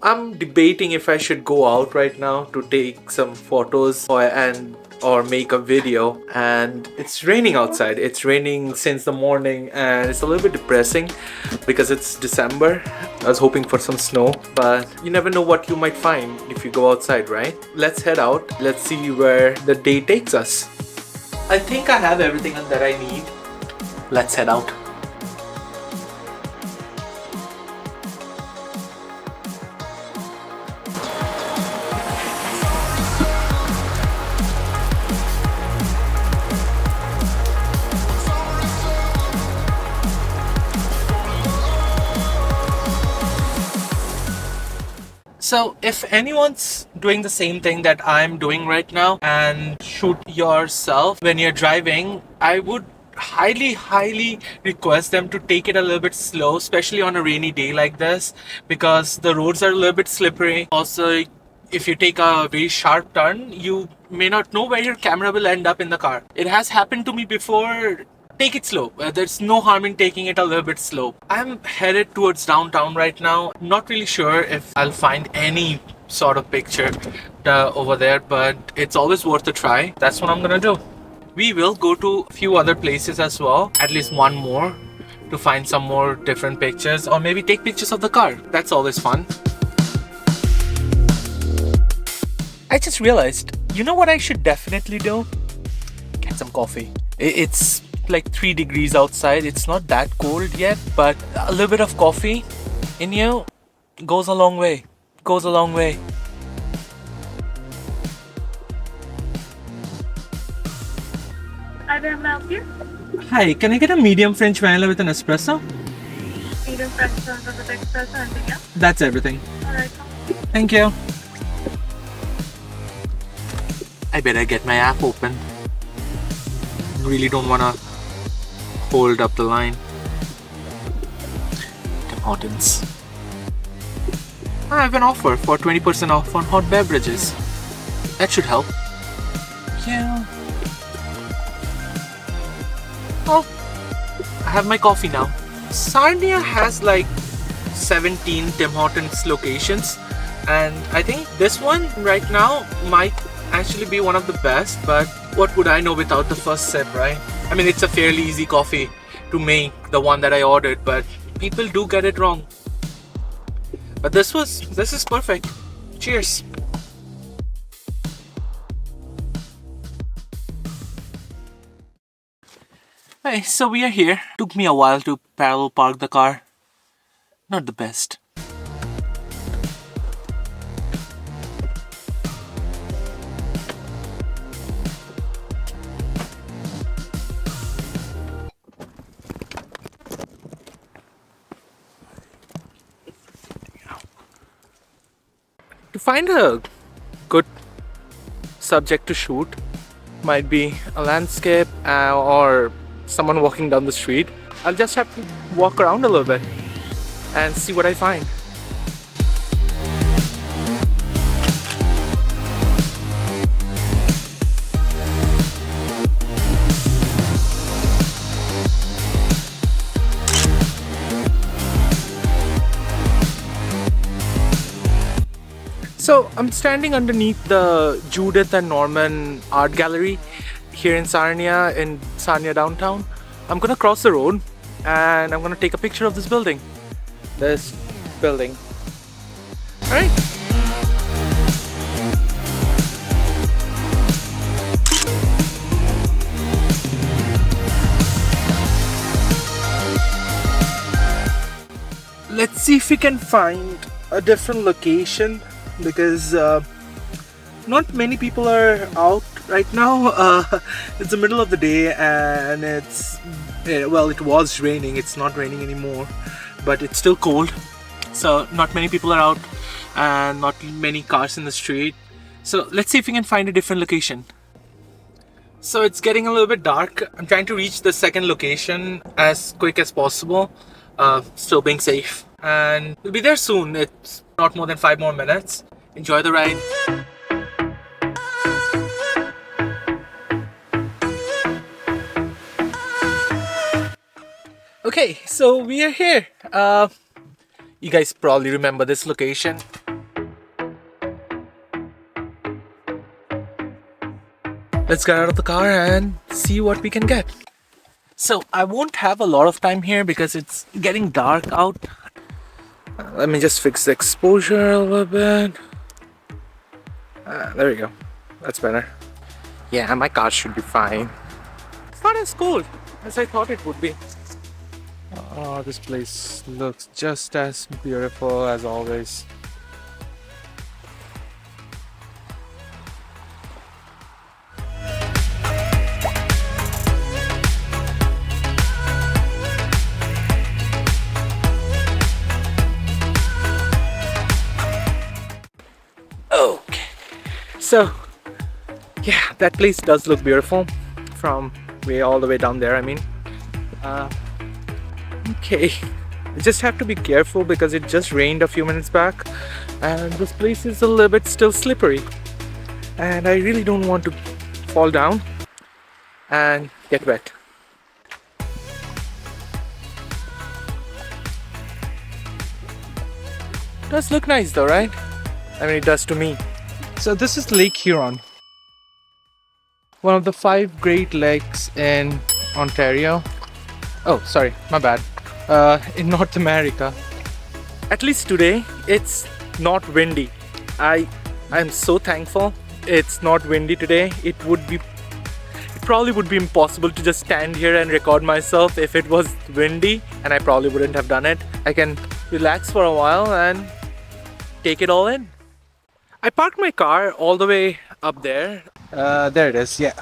I'm debating if I should go out right now to take some photos or make a video, and it's raining outside. It's raining since the morning and it's a little bit depressing because it's December. I was hoping for some snow, but you never know what you might find if you go outside, right? Let's head out. Let's see where the day takes us. I think I have everything that I need. Let's head out. So if anyone's doing the same thing that I'm doing right now and shoot yourself when you're driving, I would highly request them to take it a little bit slow, especially on a rainy day like this, because the roads are a little bit slippery. Also, if you take a very sharp turn, you may not know where your camera will end up in the car. It has happened to me before. Take it slow. There's no harm in taking it a little bit slow. I'm headed towards downtown right now. Not really sure if I'll find any sort of picture over there, but it's always worth a try. That's what I'm gonna do. We will go to a few other places as well, at least one more, to find some more different pictures, or maybe take pictures of the car. That's always fun. I just realized, you know what I should definitely do? Get some coffee. It's like 3 degrees outside. It's not that cold yet, but a little bit of coffee in you goes a long way. Goes a long way. Hi there, may I help you? Hi, can I get a medium French vanilla with an espresso? Medium French vanilla with espresso, anything else? That's everything. Alright. Thank you. I better get my app open. Really don't wanna hold up the line. Tim Hortons. I have an offer for 20% off on hot beverages. That should help. Yeah. Oh, I have my coffee now. Sarnia has like 17 Tim Hortons locations, and I think this one right now might actually be one of the best, but what would I know without the first sip, right? I mean, it's a fairly easy coffee to make, the one that I ordered, but people do get it wrong. But this is perfect. Cheers. Hey, so we are here. Took me a while to parallel park the car. Not the best. To find a good subject to shoot, might be a landscape or someone walking down the street. I'll just have to walk around a little bit and see what I find. So I'm standing underneath the Judith and Norman art gallery here in Sarnia downtown. I'm gonna cross the road and I'm gonna take a picture of this building. Alright. Let's see if we can find a different location, because not many people are out right now. It's the middle of the day and it was raining. It's not raining anymore, but it's still cold, so not many people are out and not many cars in the street. So let's see if we can find a different location. So it's getting a little bit dark. I'm trying to reach the second location as quick as possible, still being safe, and we'll be there soon. It's not more than 5 more minutes. Enjoy the ride. Okay, so we are here. You guys probably remember this location. let's get out of the car and see what we can get. So I won't have a lot of time here because it's getting dark out. Let me just fix the exposure a little bit. There we go. That's better. Yeah, my car should be fine. It's not as cold as I thought it would be. Oh, this place looks just as beautiful as always. Okay, so yeah, that place does look beautiful from all the way down there. I mean, okay, I just have to be careful because it just rained a few minutes back, and this place is a little bit still slippery, and I really don't want to fall down and get wet. Does look nice though, right? I mean, it does to me. So this is Lake Huron, one of the 5 Great Lakes in Ontario. Oh, sorry, my bad. In North America. At least today, it's not windy. I'm so thankful it's not windy today. It probably would be impossible to just stand here and record myself if it was windy, and I probably wouldn't have done it. I can relax for a while and take it all in. I parked my car all the way up there. There it is, yeah.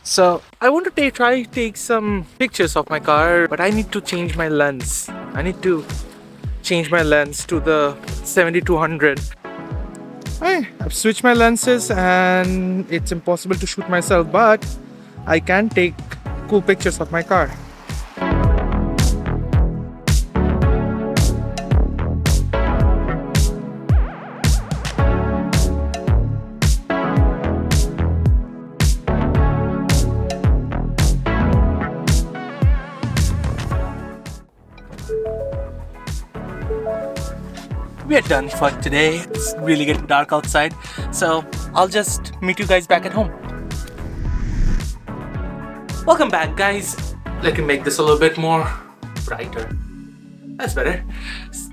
So I want to try to take some pictures of my car, but I need to change my lens. I need to change my lens to the 70-200. I've switched my lenses and it's impossible to shoot myself, but I can take cool pictures of my car. We are done for today. It's really getting dark outside, so I'll just meet you guys back at home. Welcome back, guys. Let me make this a little bit more brighter. That's better.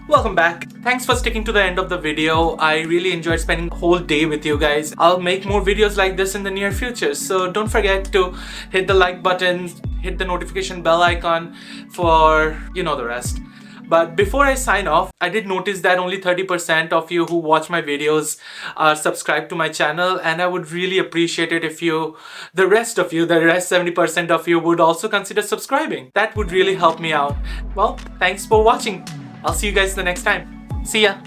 Welcome back. Thanks for sticking to the end of the video. I really enjoyed spending the whole day with you guys. I'll make more videos like this in the near future, so don't forget to hit the like button, hit the notification bell icon for you know the rest. But before I sign off, I did notice that only 30% of you who watch my videos are subscribed to my channel, and I would really appreciate it if the rest 70% of you would also consider subscribing. That would really help me out. Well, thanks for watching. I'll see you guys the next time. See ya.